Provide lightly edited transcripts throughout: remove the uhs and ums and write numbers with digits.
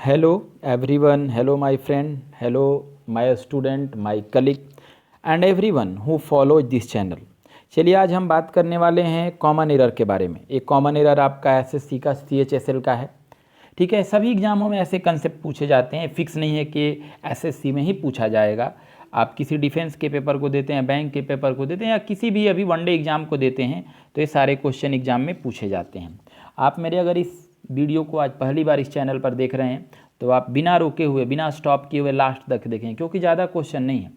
Hello everyone, hello my friend, hello my student, my colleague and everyone who follows this channel। चलिए आज हम बात करने वाले हैं कॉमन एरर के बारे में। एक कॉमन एरर आपका एसएससी का CHSL का है। ठीक है, सभी एग्जामों में ऐसे कंसेप्ट पूछे जाते हैं, फिक्स नहीं है कि एसएससी में ही पूछा जाएगा। आप किसी डिफेंस के पेपर को देते हैं, बैंक के पेपर को देते हैं या किसी भी अभी वनडे एग्जाम को देते हैं तो ये सारे क्वेश्चन एग्जाम में पूछे जाते हैं। आप मेरे अगर इस वीडियो को आज पहली बार इस चैनल पर देख रहे हैं तो आप बिना रुके हुए, बिना स्टॉप किए हुए लास्ट तक देखें, क्योंकि ज़्यादा क्वेश्चन नहीं है।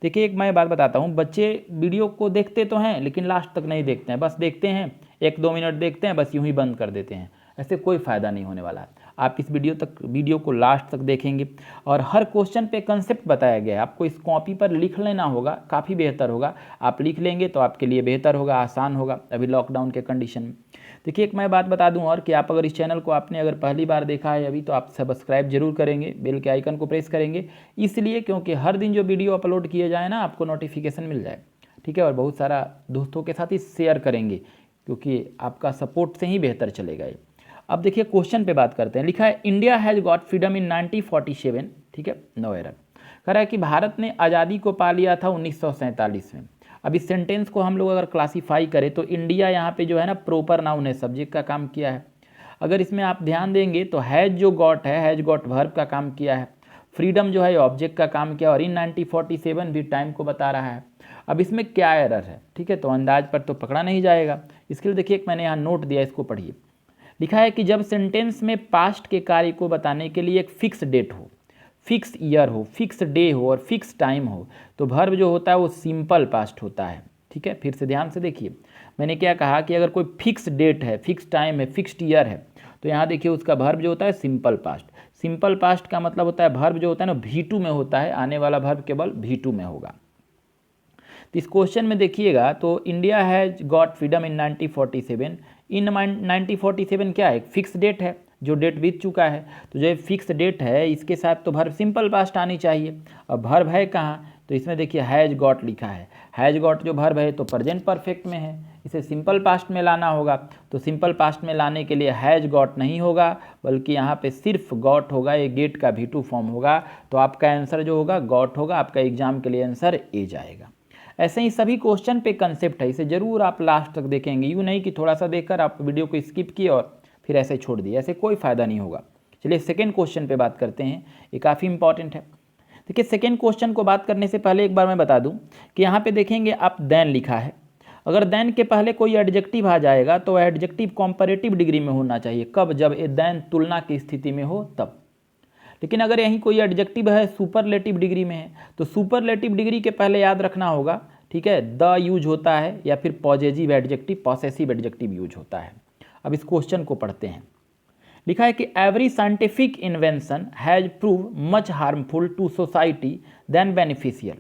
देखिए, एक मैं बात बताता हूँ, बच्चे वीडियो को देखते तो हैं लेकिन लास्ट तक नहीं देखते हैं, बस देखते हैं 1-2 मिनट देखते हैं, बस यूँ ही बंद कर देते हैं। ऐसे कोई फ़ायदा नहीं होने वाला है। आप इस वीडियो को लास्ट तक देखेंगे और हर क्वेश्चन पे कंसेप्ट बताया गया है। आपको इस कॉपी पर लिख लेना होगा, काफ़ी बेहतर होगा। आप लिख लेंगे तो आपके लिए बेहतर होगा, आसान होगा अभी लॉकडाउन के कंडीशन में। देखिए, एक मैं बात बता दूं और कि आप अगर इस चैनल को आपने अगर पहली बार देखा है अभी तो आप सब्सक्राइब जरूर करेंगे, बेल के आइकन को प्रेस करेंगे, इसलिए क्योंकि हर दिन जो वीडियो अपलोड किए जाए ना आपको नोटिफिकेशन मिल जाए। ठीक है, और बहुत सारा दोस्तों के साथ ही शेयर करेंगे क्योंकि आपका सपोर्ट से ही बेहतर चलेगा ये। अब देखिए क्वेश्चन पे बात करते हैं। लिखा है इंडिया हैज़ गॉट फ्रीडम इन 1947। ठीक है, नो एरर। कह रहा है कि भारत ने आज़ादी को पा लिया था 1947 में। अब इस सेंटेंस को हम लोग अगर क्लासीफाई करें तो इंडिया यहाँ पे जो है ना प्रोपर नाउन है, सब्जेक्ट का काम किया है। अगर इसमें आप ध्यान देंगे तो हैज़ जो गॉट है, हैज़ गॉट वर्ब का काम किया है। फ्रीडम जो है ऑब्जेक्ट का काम किया और इन 1947 भी टाइम को बता रहा है। अब इसमें क्या एरर है? ठीक है, तो अंदाज पर तो पकड़ा नहीं जाएगा। इसके लिए देखिए, एक मैंने यहाँ नोट दिया, इसको पढ़िए। लिखा है कि जब सेंटेंस में पास्ट के कार्य को बताने के लिए एक फिक्स डेट हो, फिक्स ईयर हो, फिक्स डे हो और फिक्स टाइम हो तो वर्ब जो होता है वो सिंपल पास्ट होता है। ठीक है, फिर से ध्यान से देखिए, मैंने क्या कहा कि अगर कोई फिक्स डेट है, फिक्स टाइम है, फिक्स्ड ईयर है तो यहाँ देखिए उसका वर्ब जो होता है सिंपल पास्ट। सिंपल पास्ट का मतलब होता है वर्ब जो होता है ना V2 में होता है, आने वाला वर्ब केवल V2 में होगा। तो इस क्वेश्चन में देखिएगा तो इंडिया हैज़ गॉट फ्रीडम इन 1947। इन 1947 क्या है? फिक्स डेट है, जो डेट बीत चुका है। तो जो फिक्स डेट है इसके साथ तो वर्ब सिंपल पास्ट आनी चाहिए। अब वर्ब है कहाँ? तो इसमें देखिए हैज़ गॉट लिखा है। हैज़ गॉट जो वर्ब है तो प्रेजेंट परफेक्ट में है, इसे सिंपल पास्ट में लाना होगा। तो सिंपल पास्ट में लाने के लिए हैज़ गॉट नहीं होगा बल्कि यहाँ पे सिर्फ गॉट होगा, ये गेट का V2 फॉर्म होगा। तो आपका आंसर जो होगा गॉट होगा, आपका एग्जाम के लिए आंसर ए जाएगा। ऐसे ही सभी क्वेश्चन पे कंसेप्ट है, इसे जरूर आप लास्ट तक देखेंगे, यूँ नहीं कि थोड़ा सा देखकर आप वीडियो को स्किप किए और फिर ऐसे छोड़ दिए, ऐसे कोई फ़ायदा नहीं होगा। चलिए सेकेंड क्वेश्चन पे बात करते हैं, ये काफ़ी इंपॉर्टेंट है। देखिए, सेकेंड क्वेश्चन को बात करने से पहले एक बार मैं बता दूं कि यहाँ पे देखेंगे आप देन लिखा है। अगर देन के पहले कोई एडजेक्टिव आ जाएगा तो एडजेक्टिव कॉम्पैरेटिव डिग्री में होना चाहिए। कब? जब ये देन तुलना की स्थिति में हो तब। लेकिन अगर यहीं कोई एडजेक्टिव है सुपरलेटिव डिग्री में है तो सुपरलेटिव डिग्री के पहले याद रखना होगा, ठीक है, द यूज होता है या फिर possessive adjective, possessive adjective use होता है। अब इस क्वेश्चन को पढ़ते हैं। लिखा है कि every scientific invention has prove much harmful to society than beneficial.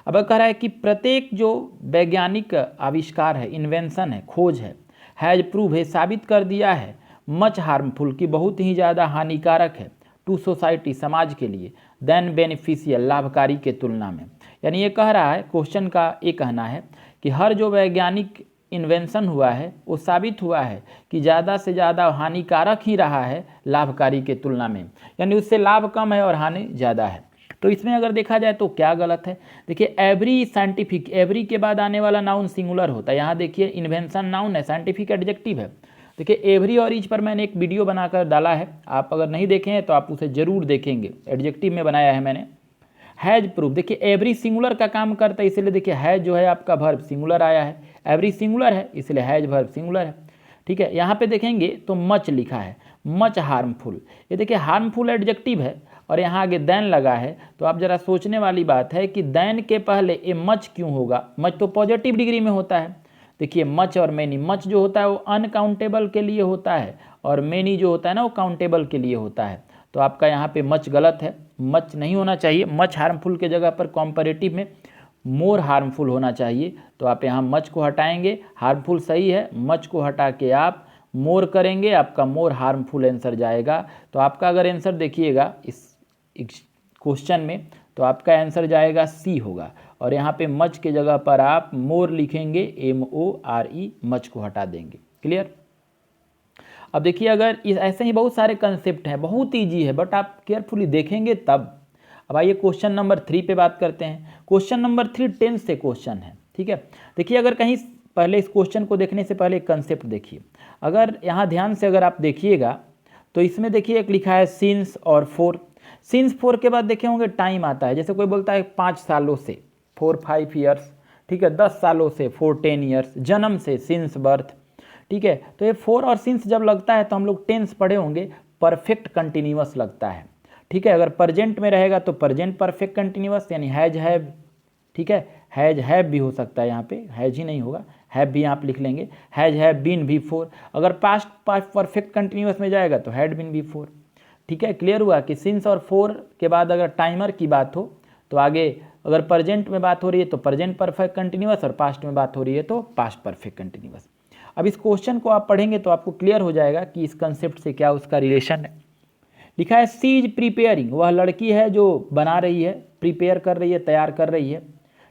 अब कह रहा है कि प्रत्येक जो वैज्ञानिक आविष्कार है, इन्वेंशन है, खोज है, हैज प्रूव है, साबित कर दिया है, मच हार्मफुल की बहुत ही ज़्यादा हानिकारक है, टू सोसाइटी समाज के लिए, देन बेनिफिशियल लाभकारी के तुलना में। यानी ये कह रहा है, क्वेश्चन का ये कहना है कि हर जो वैज्ञानिक इन्वेंशन हुआ है वो साबित हुआ है कि ज़्यादा से ज़्यादा हानिकारक ही रहा है लाभकारी के तुलना में, यानी उससे लाभ कम है और हानि ज़्यादा है। तो इसमें अगर देखा जाए तो क्या गलत है? देखिए, एवरी साइंटिफिक, एवरी के बाद आने वाला नाउन सिंगुलर होता है। यहाँ देखिए इन्वेंशन नाउन है, साइंटिफिक एडजेक्टिव है। देखिए, एवरी और ईच पर मैंने एक वीडियो बनाकर डाला है, आप अगर नहीं देखे हैं तो आप उसे ज़रूर देखेंगे, एडजेक्टिव में बनाया है मैंने। हैज प्रूफ, देखिए एवरी सिंगुलर का काम करता है, इसलिए देखिए हैज जो है आपका वर्ब सिंगुलर आया है, एवरी सिंगुलर है इसलिए हैज वर्ब सिंगुलर है। ठीक है, यहाँ पे देखेंगे तो मच लिखा है, मच हार्मफुल। ये देखिए हार्मफुल एडजेक्टिव है और यहाँ आगे देन लगा है, तो आप जरा सोचने वाली बात है कि देन के पहले ये मच क्यों होगा? मच तो पॉजिटिव डिग्री में होता है। देखिए मच और मैनी, मच जो होता है वो अनकाउंटेबल के लिए होता है और मैनी जो होता है ना वो काउंटेबल के लिए होता है। तो आपका यहाँ पे मच गलत है, मच नहीं होना चाहिए। मच हार्मफुल के जगह पर कॉम्पैरेटिव में मोर हार्मफुल होना चाहिए। तो आप यहाँ मच को हटाएंगे, हार्मफुल सही है, मच को हटा के आप मोर करेंगे, आपका मोर हार्मफुल आंसर जाएगा। तो आपका अगर आंसर देखिएगा इस क्वेश्चन में तो आपका आंसर जाएगा सी होगा, और यहाँ पे मच के जगह पर आप मोर लिखेंगे, MORE, मच को हटा देंगे। क्लियर? अब देखिए अगर ऐसे ही बहुत सारे कंसेप्ट हैं, बहुत ईजी है, बट आप केयरफुली देखेंगे तब। अब आइए क्वेश्चन नंबर 3 पे बात करते हैं। क्वेश्चन नंबर 3 टेंस से क्वेश्चन है, ठीक है। देखिए अगर कहीं पहले इस क्वेश्चन को देखने से पहले एक कंसेप्ट देखिए। अगर यहाँ ध्यान से अगर आप देखिएगा तो इसमें देखिए एक लिखा है सिंस और फोर। सिंस 4 के बाद देखे होंगे टाइम आता है, जैसे कोई बोलता है 5 सालों से 4-5 ईयर्स, ठीक है, 10 सालों से 4-10 ईयर्स, जन्म से सिंस बर्थ, ठीक है। तो ये 4 और सिंस जब लगता है तो हम लोग टेंस पढ़े होंगे, परफेक्ट कंटिन्यूअस लगता है, ठीक है। अगर प्रेजेंट में रहेगा तो प्रेजेंट परफेक्ट कंटिन्यूअस यानी हैज हैव, ठीक है, हैज हैव भी हो सकता है, यहाँ पे हैज ही नहीं होगा, हैव भी आप लिख लेंगे, हैज हैव बीन बिफोर। अगर पास्ट परफेक्ट कंटिन्यूअस में जाएगा तो हैड बीन बिफोर, ठीक है। क्लियर हुआ कि सिंस और 4 के बाद अगर टाइमर की बात हो तो आगे अगर प्रेजेंट में बात हो रही है तो प्रेजेंट परफेक्ट कंटिन्यूअस, और पास्ट में बात हो रही है तो पास्ट परफेक्ट कंटिन्यूअस। अब इस क्वेश्चन को आप पढ़ेंगे तो आपको क्लियर हो जाएगा कि इस कंसेप्ट से क्या उसका रिलेशन है। लिखा है सी इज प्रिपेयरिंग, वह लड़की है जो बना रही है, प्रिपेयर कर रही है, तैयार कर रही है,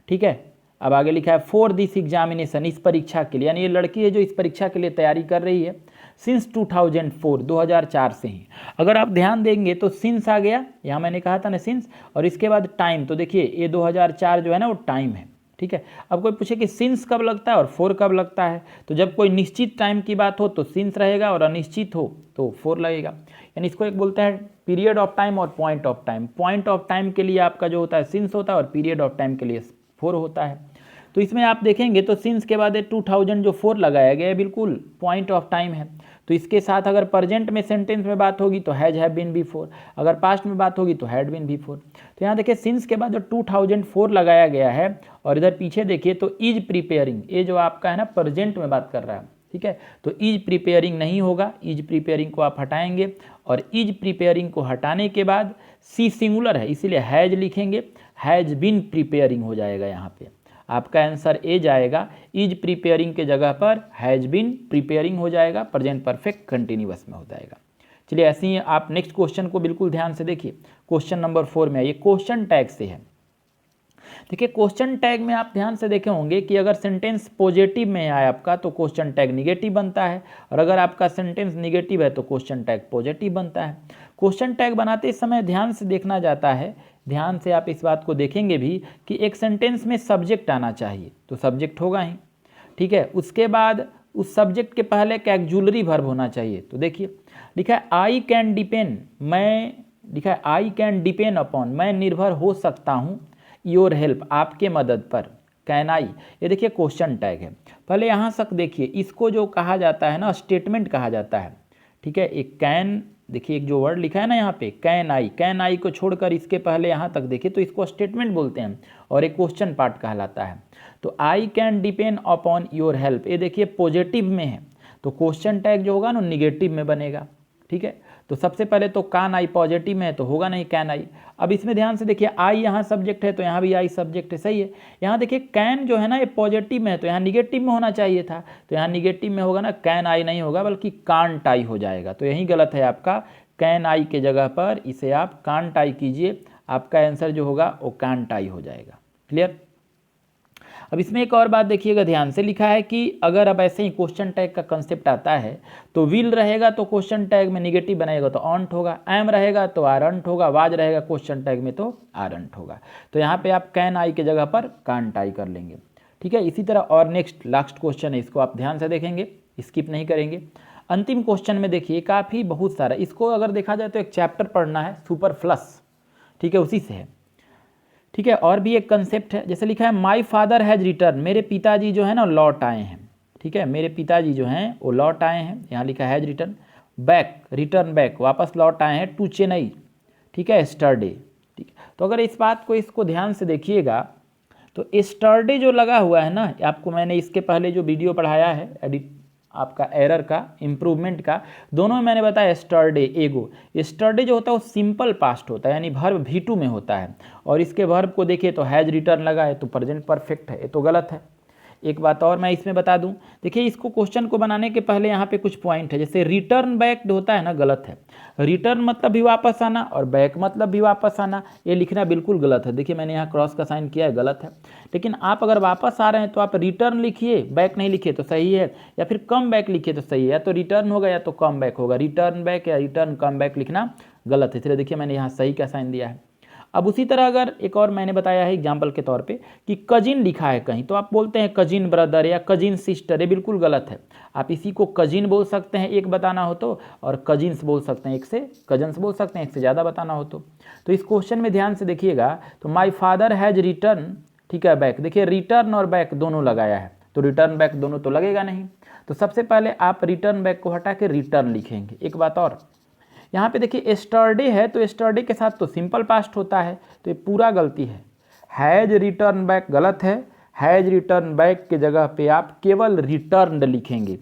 ठीक है। अब आगे लिखा है फॉर दिस एग्जामिनेशन, इस परीक्षा के लिए, यानी ये लड़की है जो इस परीक्षा के लिए तैयारी कर रही है सिंस 2004, 2004 से ही। अगर आप ध्यान देंगे तो सिंस आ गया, यहाँ मैंने कहा था ना सिंस, और इसके बाद टाइम, तो देखिए ये 2004 जो है ना वो टाइम है, ठीक है। अब कोई पूछे कि सिंस कब लगता है और 4 कब लगता है, तो जब कोई निश्चित टाइम की बात हो तो सिंस रहेगा, और अनिश्चित हो तो 4 लगेगा। यानी इसको एक बोलते हैं पीरियड ऑफ टाइम और point of time. Point of time के लिए आपका जो होता है सिंस होता है, और पीरियड ऑफ टाइम के लिए 4 होता है। तो इसमें आप देखेंगे तो सिंस के बाद 2000 जो 4 लगाया गया है बिल्कुल पॉइंट ऑफ टाइम है। तो इसके साथ अगर प्रेजेंट में सेंटेंस में बात होगी तो हैज हैव बीन बिफोर, अगर पास्ट में बात होगी तो हैड बीन बिफोर। तो यहाँ देखिए सिंस के बाद जो 2004 लगाया गया है, और इधर पीछे देखिए तो इज प्रिपेयरिंग, ये जो आपका है ना प्रेजेंट में बात कर रहा है, ठीक है। तो इज प्रिपेयरिंग नहीं होगा, इज प्रिपेयरिंग को आप हटाएंगे, और इज प्रिपेयरिंग को हटाने के बाद सी सिंगुलर है इसीलिए हैज लिखेंगे, हैज बीन प्रिपेयरिंग हो जाएगा। यहाँ पे आपका आंसर ए जाएगा, इज प्रिपेयरिंग के जगह पर हैज बीन प्रिपेयरिंग हो जाएगा, प्रेजेंट परफेक्ट कंटिन्यूअस में हो जाएगा। चलिए ऐसे ही आप नेक्स्ट क्वेश्चन को बिल्कुल ध्यान से देखिए। क्वेश्चन नंबर 4 में ये क्वेश्चन टैग से है। देखिए क्वेश्चन टैग में आप ध्यान से देखे होंगे कि अगर सेंटेंस पॉजिटिव में आए आपका तो क्वेश्चन टैग निगेटिव बनता है, और अगर आपका सेंटेंस निगेटिव है तो क्वेश्चन टैग पॉजिटिव बनता है। क्वेश्चन टैग बनाते समय ध्यान से देखना जाता है, ध्यान से आप इस बात को देखेंगे भी कि एक सेंटेंस में सब्जेक्ट आना चाहिए, तो सब्जेक्ट होगा ही, ठीक है। उसके बाद उस सब्जेक्ट के पहले एक ऑक्सिलरी वर्ब होना चाहिए। तो देखिए लिखा है आई कैन डिपेंड, मैं, लिखा है आई कैन डिपेंड अपॉन, मैं निर्भर हो सकता हूँ, योर हेल्प, आपके मदद पर, कैन आई, ये देखिए क्वेश्चन टैग है। पहले यहाँ तक देखिए, इसको जो कहा जाता है ना स्टेटमेंट कहा जाता है, ठीक है। एक कैन, देखिए एक जो वर्ड लिखा है ना यहाँ पे कैन आई को छोड़कर इसके पहले यहाँ तक देखिए तो इसको स्टेटमेंट बोलते हैं, और एक क्वेश्चन पार्ट कहलाता है। तो I can depend upon your help, ये देखिए पॉजिटिव में है, तो क्वेश्चन टैग जो होगा ना निगेटिव में बनेगा, ठीक है। तो सबसे पहले तो कान आई पॉजिटिव में है तो होगा नहीं कैन आई। अब इसमें ध्यान से देखिए आई यहाँ सब्जेक्ट है तो यहाँ भी आई सब्जेक्ट है, सही है। यहाँ देखिए कैन जो है ना ये पॉजिटिव में है तो यहाँ निगेटिव में होना चाहिए था, तो यहाँ निगेटिव में होगा ना, कैन आई नहीं होगा बल्कि कांट आई हो जाएगा। तो यही गलत है आपका, कैन आई के जगह पर इसे आप कांट आई कीजिए, आपका आंसर जो होगा वो कांट आई हो जाएगा। क्लियर। अब इसमें एक और बात देखिएगा ध्यान से, लिखा है कि अगर अब ऐसे ही क्वेश्चन टैग का कंसेप्ट आता है तो विल रहेगा तो क्वेश्चन टैग में निगेटिव बनाएगा तो ऑन्ट होगा, एम रहेगा तो आरंट होगा, वाज रहेगा क्वेश्चन टैग में तो आरंट होगा। तो यहाँ पे आप कैन आई के जगह पर कांट आई कर लेंगे, ठीक है। इसी तरह और नेक्स्ट लास्ट क्वेश्चन है, इसको आप ध्यान से देखेंगे, स्किप नहीं करेंगे। अंतिम क्वेश्चन में देखिए काफ़ी बहुत सारा, इसको अगर देखा जाए तो एक चैप्टर पढ़ना है सुपरफ्लस, ठीक है, उसी से है, ठीक है। और भी एक कंसेप्ट है, जैसे लिखा है माई फादर हैज़ रिटर्न, मेरे पिताजी जो है ना लौट आए हैं, ठीक है, मेरे पिताजी जो हैं वो लौट आए हैं, यहाँ लिखा है has return, back, return back, वापस लौट आए हैं टू चेन्नई, ठीक है, एस्टरडे, ठीक है। तो अगर इस बात को इसको ध्यान से देखिएगा तो एस्टरडे जो लगा हुआ है ना, आपको मैंने इसके पहले जो वीडियो पढ़ाया है एडिट आपका एरर का, इम्प्रूवमेंट का, दोनों में मैंने बताया एस्टरडे एगो, एस्टरडे जो होता है वो सिंपल पास्ट होता है यानी वर्ब V2 में होता है, और इसके वर्ब को देखिए तो हैज़ रिटर्न लगा है तो प्रेजेंट परफेक्ट है, ये तो गलत है। एक बात और मैं इसमें बता दूं, देखिए इसको क्वेश्चन को बनाने के पहले यहाँ पे कुछ पॉइंट है, जैसे रिटर्न बैक होता है ना, गलत है। रिटर्न मतलब भी वापस आना और बैक मतलब भी वापस आना, ये लिखना बिल्कुल गलत है। देखिए मैंने यहाँ क्रॉस का साइन किया है, गलत है। लेकिन आप अगर वापस आ रहे हैं तो आप रिटर्न लिखिए, बैक नहीं लिखिए तो सही है, या फिर कम बैक लिखिए तो सही है। या तो रिटर्न होगा या तो कम बैक होगा, रिटर्न बैक या रिटर्न कम बैक लिखना गलत है। इसलिए देखिए मैंने यहाँ सही का साइन दिया है। अब उसी तरह अगर एक और मैंने बताया है एग्जाम्पल के तौर पे कि कजिन लिखा है कहीं, तो आप बोलते हैं कजिन ब्रदर या कजिन सिस्टर, ये बिल्कुल गलत है। आप इसी को कजिन बोल सकते हैं एक बताना हो तो, और कजिन्स बोल सकते हैं एक से, कजन्स बोल सकते हैं एक से ज़्यादा बताना हो तो इस क्वेश्चन में ध्यान से देखिएगा। तो माई फादर हैज रिटर्न, ठीक है, बैक। देखिए रिटर्न और बैक दोनों लगाया है, तो रिटर्न बैक दोनों तो लगेगा नहीं। तो सबसे पहले आप रिटर्न बैक को हटा के रिटर्न लिखेंगे। एक बात और, यहाँ पे देखिए एस्टरडे है तो एस्टरडे के साथ तो सिंपल पास्ट होता है, तो ये पूरा गलती है। हैज रिटर्न बैक गलत है, हैज रिटर्न बैक के जगह पे आप केवल रिटर्नड लिखेंगे,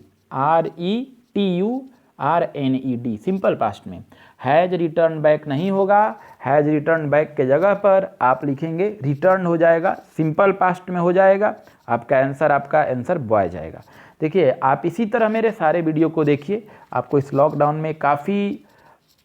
RETURNED, सिंपल पास्ट में। हैज रिटर्न बैक नहीं होगा, हैज रिटर्न बैक के जगह पर आप लिखेंगे रिटर्न हो जाएगा, सिंपल पास्ट में हो जाएगा, आपका आंसर बॉय जाएगा। देखिए आप इसी तरह मेरे सारे वीडियो को देखिए, आपको इस लॉकडाउन में काफ़ी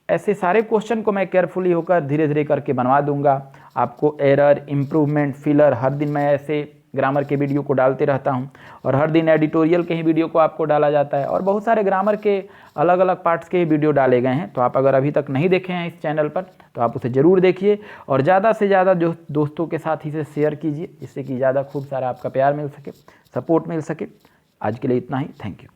ऐसे सारे क्वेश्चन को मैं केयरफुली होकर धीरे धीरे करके बनवा दूंगा। आपको एरर, इम्प्रूवमेंट, फिलर, हर दिन मैं ऐसे ग्रामर के वीडियो को डालते रहता हूं, और हर दिन एडिटोरियल के ही वीडियो को आपको डाला जाता है, और बहुत सारे ग्रामर के अलग अलग पार्ट्स के ही वीडियो डाले गए हैं। तो आप अगर अभी तक नहीं देखे हैं इस चैनल पर तो आप उसे ज़रूर देखिए, और ज़्यादा से ज़्यादा जो दोस्तों के साथ इसे शेयर कीजिए, जिससे कि ज़्यादा खूब सारा आपका प्यार मिल सके, सपोर्ट मिल सके। आज के लिए इतना ही, थैंक यू।